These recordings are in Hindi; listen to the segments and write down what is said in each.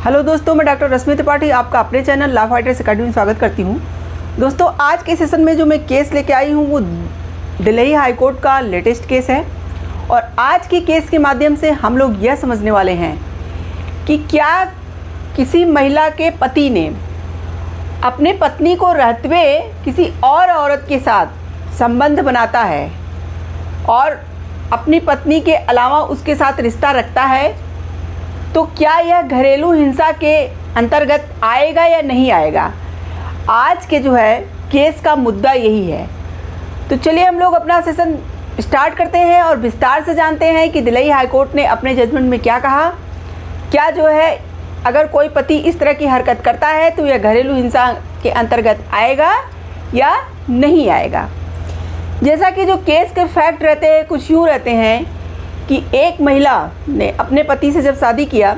हेलो दोस्तों, मैं डॉक्टर रश्मि त्रिपाठी आपका अपने चैनल लॉ फाइटर्स अकेडमी में स्वागत करती हूं। दोस्तों, आज के सेशन में जो मैं केस लेके आई हूं वो दिल्ली हाई कोर्ट का लेटेस्ट केस है और आज की केस के माध्यम से हम लोग यह समझने वाले हैं कि क्या किसी महिला के पति ने अपने पत्नी को रहते हुए किसी और औरत के साथ संबंध बनाता है और अपनी पत्नी के अलावा उसके साथ रिश्ता रखता है, तो क्या यह घरेलू हिंसा के अंतर्गत आएगा या नहीं आएगा। आज के जो है केस का मुद्दा यही है। तो चलिए हम लोग अपना सेशन स्टार्ट करते हैं और विस्तार से जानते हैं कि दिल्ली हाई कोर्ट ने अपने जजमेंट में क्या कहा। क्या जो है अगर कोई पति इस तरह की हरकत करता है तो यह घरेलू हिंसा के अंतर्गत आएगा या नहीं आएगा। जैसा कि जो केस के फैक्ट रहते हैं कुछ यूँ रहते हैं कि एक महिला ने अपने पति से जब शादी किया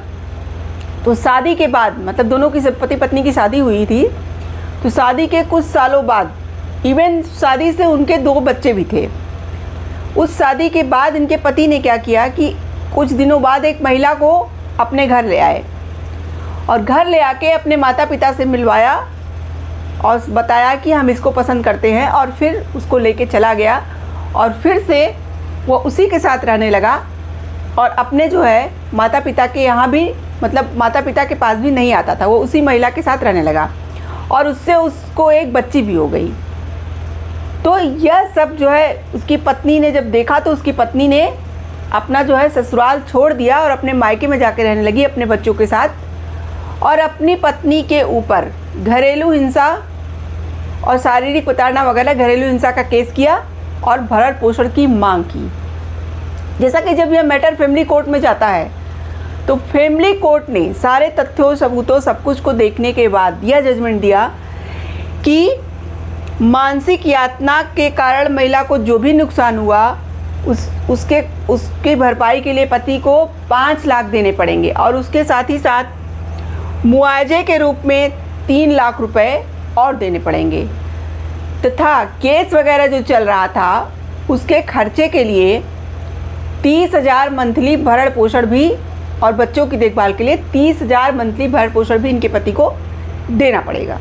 तो शादी के बाद मतलब दोनों की पति पत्नी की शादी हुई थी, तो शादी के कुछ सालों बाद इवन शादी से उनके 2 बच्चे भी थे। उस शादी के बाद इनके पति ने क्या किया कि कुछ दिनों बाद एक महिला को अपने घर ले आए और घर ले आके अपने माता पिता से मिलवाया और बताया कि हम इसको पसंद करते हैं, और फिर उसको लेके चला गया और फिर से वो उसी के साथ रहने लगा और अपने जो है माता पिता के यहाँ भी मतलब माता पिता के पास भी नहीं आता था, वो उसी महिला के साथ रहने लगा और उससे उसको एक बच्ची भी हो गई। तो यह सब जो है उसकी पत्नी ने जब देखा तो उसकी पत्नी ने अपना जो है ससुराल छोड़ दिया और अपने मायके में जाके रहने लगी अपने बच्चों के साथ और अपनी पत्नी के ऊपर घरेलू हिंसा और शारीरिक प्रताड़ना वगैरह घरेलू हिंसा का केस किया और भरण पोषण की मांग की। जैसा कि जब यह मैटर फैमिली कोर्ट में जाता है तो फैमिली कोर्ट ने सारे तथ्यों सबूतों सब कुछ को देखने के बाद यह जजमेंट दिया कि मानसिक यातना के कारण महिला को जो भी नुकसान हुआ उसके भरपाई के लिए पति को 5 लाख देने पड़ेंगे और उसके साथ ही साथ मुआवजे के रूप में 3 लाख रुपए और देने पड़ेंगे तथा केस वगैरह जो चल रहा था उसके खर्चे के लिए 30,000 मंथली भरण पोषण भी और बच्चों की देखभाल के लिए 30,000 मंथली भरण पोषण भी इनके पति को देना पड़ेगा।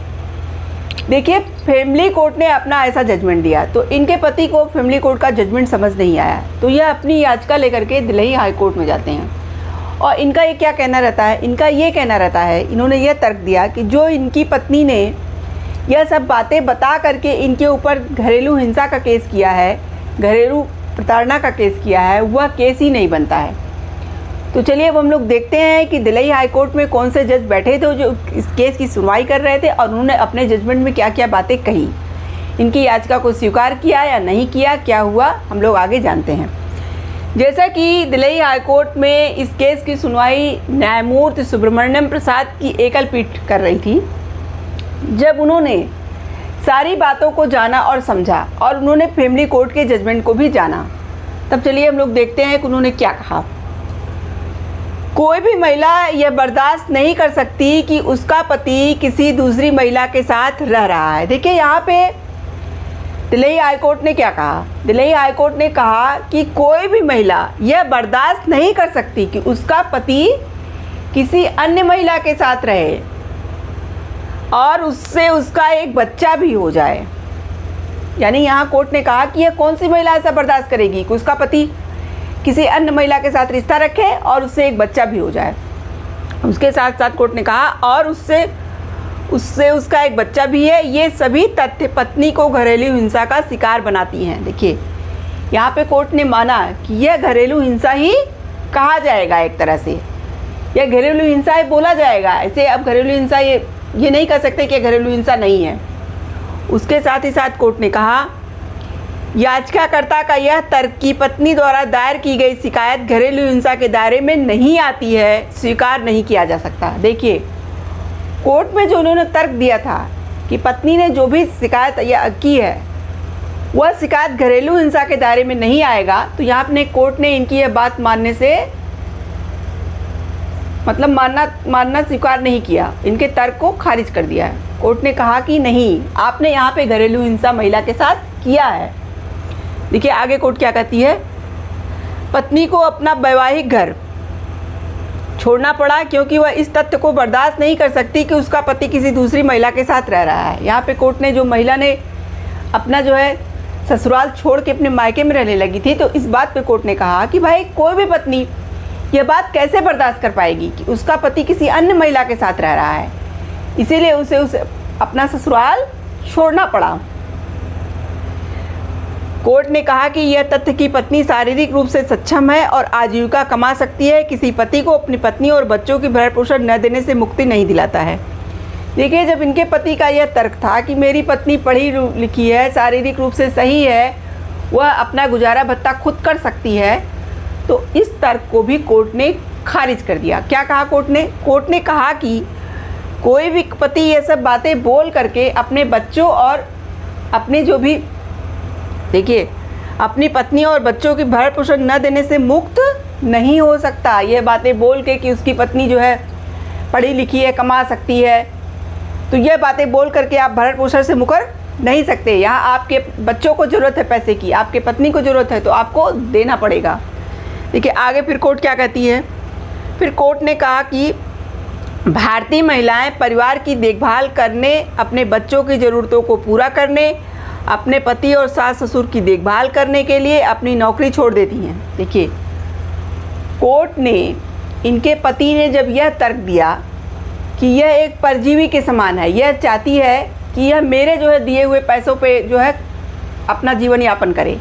देखिए, फैमिली कोर्ट ने अपना ऐसा जजमेंट दिया तो इनके पति को फैमिली कोर्ट का जजमेंट समझ नहीं आया, तो यह अपनी याचिका लेकर के दिल्ली हाई कोर्ट में जाते हैं और इनका ये क्या कहना रहता है, इनका ये कहना रहता है, इन्होंने यह तर्क दिया कि जो इनकी पत्नी ने यह सब बातें बता करके इनके ऊपर घरेलू हिंसा का केस किया है, घरेलू प्रताड़ना का केस किया है, वह केस ही नहीं बनता है। तो चलिए अब हम लोग देखते हैं कि दिल्ली हाई कोर्ट में कौन से जज बैठे थे जो इस केस की सुनवाई कर रहे थे और उन्होंने अपने जजमेंट में क्या क्या बातें कही, इनकी याचिका को स्वीकार किया या नहीं किया, क्या हुआ, हम लोग आगे जानते हैं। जैसा कि दिल्ली हाई कोर्ट में इस केस की सुनवाई न्यायमूर्ति सुब्रमण्यम प्रसाद की एकल पीठ कर रही थी, जब उन्होंने सारी बातों को जाना और समझा और उन्होंने फैमिली कोर्ट के जजमेंट को भी जाना, तब चलिए हम लोग देखते हैं कि उन्होंने क्या कहा। कोई भी महिला यह बर्दाश्त नहीं कर सकती कि उसका पति किसी दूसरी महिला के साथ रह रहा है। देखिए, यहाँ पे दिल्ली हाई कोर्ट ने क्या कहा, दिल्ली हाई कोर्ट ने कहा कि कोई भी महिला यह बर्दाश्त नहीं कर सकती कि उसका पति किसी अन्य महिला के साथ रहे और उससे उसका एक बच्चा भी हो जाए। यानी यहाँ कोर्ट ने कहा कि यह कौन सी महिला ऐसा बर्दाश्त करेगी कि उसका पति किसी अन्य महिला के साथ रिश्ता रखे और उससे एक बच्चा भी हो जाए। उसके साथ साथ कोर्ट ने कहा और उससे उसका एक बच्चा भी है। ये सभी तथ्य पत्नी को घरेलू हिंसा का शिकार बनाती हैं। देखिए, यहाँ पे कोर्ट ने माना कि यह घरेलू हिंसा ही कहा जाएगा, एक तरह से यह घरेलू हिंसा ही बोला जाएगा। ऐसे अब घरेलू हिंसा ये नहीं कह सकते कि घरेलू हिंसा नहीं है। उसके साथ ही साथ कोर्ट ने कहा याचिकाकर्ता का यह तर्क कि पत्नी द्वारा दायर की गई शिकायत घरेलू हिंसा के दायरे में नहीं आती है, स्वीकार नहीं किया जा सकता। देखिए, कोर्ट में जो उन्होंने तर्क दिया था कि पत्नी ने जो भी शिकायत की है वह शिकायत घरेलू हिंसा के दायरे में नहीं आएगा, तो यहाँ अपने कोर्ट ने इनकी यह बात मानने से मतलब मानना स्वीकार नहीं किया, इनके तर्क को खारिज कर दिया है। कोर्ट ने कहा कि नहीं, आपने यहाँ पे घरेलू हिंसा महिला के साथ किया है। देखिए आगे कोर्ट क्या कहती है, पत्नी को अपना वैवाहिक घर छोड़ना पड़ा क्योंकि वह इस तथ्य को बर्दाश्त नहीं कर सकती कि उसका पति किसी दूसरी महिला के साथ रह रहा है। यहाँ पे कोर्ट ने जो महिला ने अपना जो है ससुराल छोड़ के अपने मायके में रहने लगी थी, तो इस बात पे कोर्ट ने कहा कि भाई कोई भी पत्नी यह बात कैसे बर्दाश्त कर पाएगी कि उसका पति किसी अन्य महिला के साथ रह रहा है, इसीलिए उसे अपना ससुराल छोड़ना पड़ा। कोर्ट ने कहा कि यह तथ्य कि पत्नी शारीरिक रूप से सक्षम है और आजीविका कमा सकती है किसी पति को अपनी पत्नी और बच्चों की भरण पोषण न देने से मुक्ति नहीं दिलाता है। देखिए, जब इनके पति का यह तर्क था कि मेरी पत्नी पढ़ी लिखी है, शारीरिक रूप से सही है, वह अपना गुजारा भत्ता खुद कर सकती है, तो इस तर्क को भी कोर्ट ने खारिज कर दिया। क्या कहा कोर्ट ने? कोर्ट ने कहा कि कोई भी पति ये सब बातें बोल करके अपने बच्चों और अपने जो भी देखिए अपनी पत्नी और बच्चों की भरण पोषण न देने से मुक्त नहीं हो सकता। ये बातें बोल के कि उसकी पत्नी जो है पढ़ी लिखी है, कमा सकती है, तो ये बातें बोल करके आप भरण पोषण से मुकर नहीं सकते। यहाँ आपके बच्चों को ज़रूरत है पैसे की, आपके पत्नी को ज़रूरत है, तो आपको देना पड़ेगा। देखिए आगे फिर कोर्ट क्या कहती है। फिर कोर्ट ने कहा कि भारतीय महिलाएं परिवार की देखभाल करने, अपने बच्चों की ज़रूरतों को पूरा करने, अपने पति और सास ससुर की देखभाल करने के लिए अपनी नौकरी छोड़ देती हैं। देखिए, कोर्ट ने, इनके पति ने जब यह तर्क दिया कि यह एक परजीवी के समान है, यह चाहती है कि यह मेरे जो है दिए हुए पैसों पे जो है अपना जीवन यापन करे,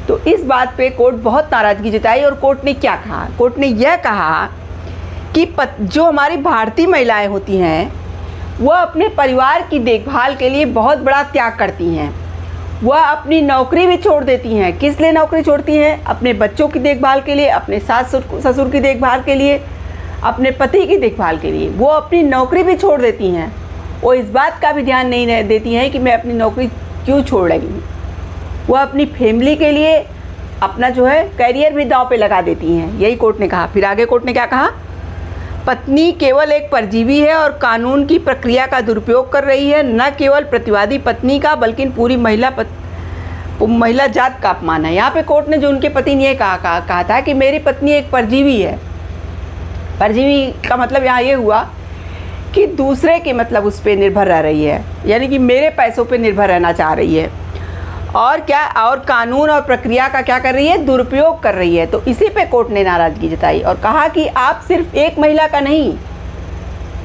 तो इस बात पे कोर्ट बहुत नाराज़गी जताई। और कोर्ट ने क्या कहा? कोर्ट ने यह कहा कि जो हमारी भारतीय महिलाएं होती हैं वह अपने परिवार की देखभाल के लिए बहुत बड़ा त्याग करती हैं। वह अपनी नौकरी भी छोड़ देती हैं। किस लिए नौकरी छोड़ती हैं? अपने बच्चों की देखभाल के लिए, अपने सास ससुर की देखभाल के लिए, अपने पति की देखभाल के लिए वो अपनी नौकरी भी छोड़ देती हैं। वो इस बात का भी ध्यान नहीं देती हैं कि मैं अपनी नौकरी क्यों छोड़ रही हूँ। वह अपनी फैमिली के लिए अपना जो है करियर भी दांव पे लगा देती हैं। यही कोर्ट ने कहा। फिर आगे कोर्ट ने क्या कहा? पत्नी केवल एक परजीवी है और कानून की प्रक्रिया का दुरुपयोग कर रही है। न केवल प्रतिवादी पत्नी का बल्कि पूरी महिला जात का अपमान है। यहाँ पे कोर्ट ने जो उनके पति ने ये कहा था कि मेरी पत्नी एक परजीवी है। परजीवी का मतलब यहाँ ये हुआ कि दूसरे के मतलब उस पर निर्भर रह रही है, यानी कि मेरे पैसों पे निर्भर रहना चाह रही है। और क्या, और कानून और प्रक्रिया का क्या कर रही है? दुरुपयोग कर रही है। तो इसी पे कोर्ट ने नाराज़गी जताई और कहा कि आप सिर्फ एक महिला का नहीं,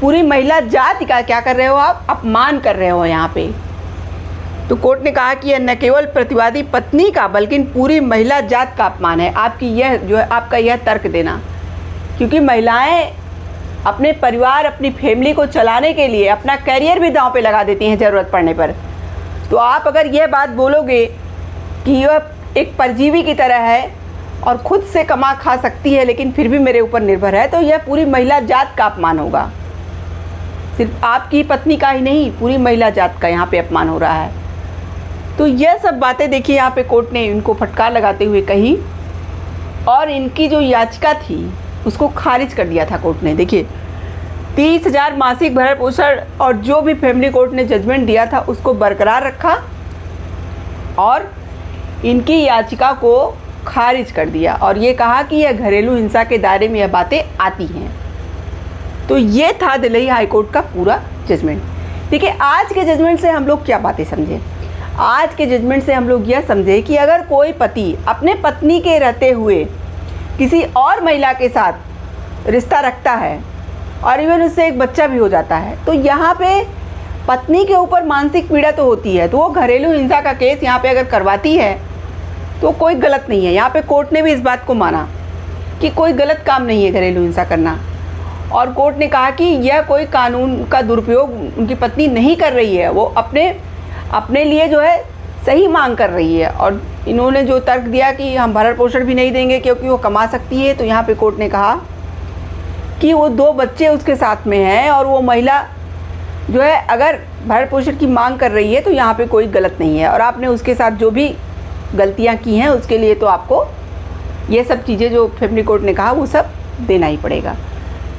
पूरी महिला जाति का क्या कर रहे हो? आप अपमान कर रहे हो यहाँ पे। तो कोर्ट ने कहा कि यह न केवल प्रतिवादी पत्नी का बल्कि पूरी महिला जात का अपमान है, आपकी यह जो है आपका यह तर्क देना, क्योंकि महिलाएं अपने परिवार, अपनी फैमिली को चलाने के लिए अपना करियर भी दांव पे लगा देती हैं ज़रूरत पड़ने पर। तो आप अगर यह बात बोलोगे कि यह एक परजीवी की तरह है और ख़ुद से कमा खा सकती है लेकिन फिर भी मेरे ऊपर निर्भर है, तो यह पूरी महिला जात का अपमान होगा। सिर्फ आपकी पत्नी का ही नहीं, पूरी महिला जात का यहाँ पे अपमान हो रहा है। तो यह सब बातें देखिए यहाँ पे कोर्ट ने इनको फटकार लगाते हुए कही और इनकी जो याचिका थी उसको खारिज कर दिया था कोर्ट ने। देखिए 30,000 मासिक भरण पोषण और जो भी फैमिली कोर्ट ने जजमेंट दिया था उसको बरकरार रखा और इनकी याचिका को खारिज कर दिया और ये कहा कि यह घरेलू हिंसा के दायरे में यह बातें आती हैं। तो ये था दिल्ली हाई कोर्ट का पूरा जजमेंट। देखिए आज के जजमेंट से हम लोग क्या बातें समझे? आज के जजमेंट से हम लोग यह समझे कि अगर कोई पति अपने पत्नी के रहते हुए किसी और महिला के साथ रिश्ता रखता है और इवन उससे एक बच्चा भी हो जाता है, तो यहाँ पे पत्नी के ऊपर मानसिक पीड़ा तो होती है, तो वो घरेलू हिंसा का केस यहाँ पे अगर करवाती है तो कोई गलत नहीं है। यहाँ पे कोर्ट ने भी इस बात को माना कि कोई गलत काम नहीं है घरेलू हिंसा करना और कोर्ट ने कहा कि यह कोई कानून का दुरुपयोग उनकी पत्नी नहीं कर रही है, वो अपने लिए जो है सही मांग कर रही है। और इन्होंने जो तर्क दिया कि हम भरण पोषण भी नहीं देंगे क्योंकि वो कमा सकती है, तो यहाँ पे कोर्ट ने कहा कि वो 2 बच्चे उसके साथ में हैं और वो महिला जो है अगर भरण पोषण की मांग कर रही है तो यहाँ पे कोई गलत नहीं है और आपने उसके साथ जो भी गलतियाँ की हैं उसके लिए तो आपको ये सब चीज़ें जो फैमिली कोर्ट ने कहा वो सब देना ही पड़ेगा।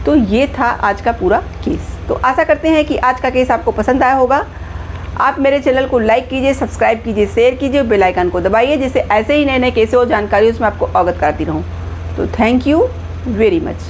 तो ये था आज का पूरा केस। तो आशा करते हैं कि आज का केस आपको पसंद आया होगा। आप मेरे चैनल को लाइक कीजिए, सब्सक्राइब कीजिए, शेयर कीजिए, बेल आइकन को दबाइए, जिससे ऐसे ही नए नए केसेस और जानकारी उसमें आपको अवगत कराती रहूँ। तो थैंक यू वेरी मच।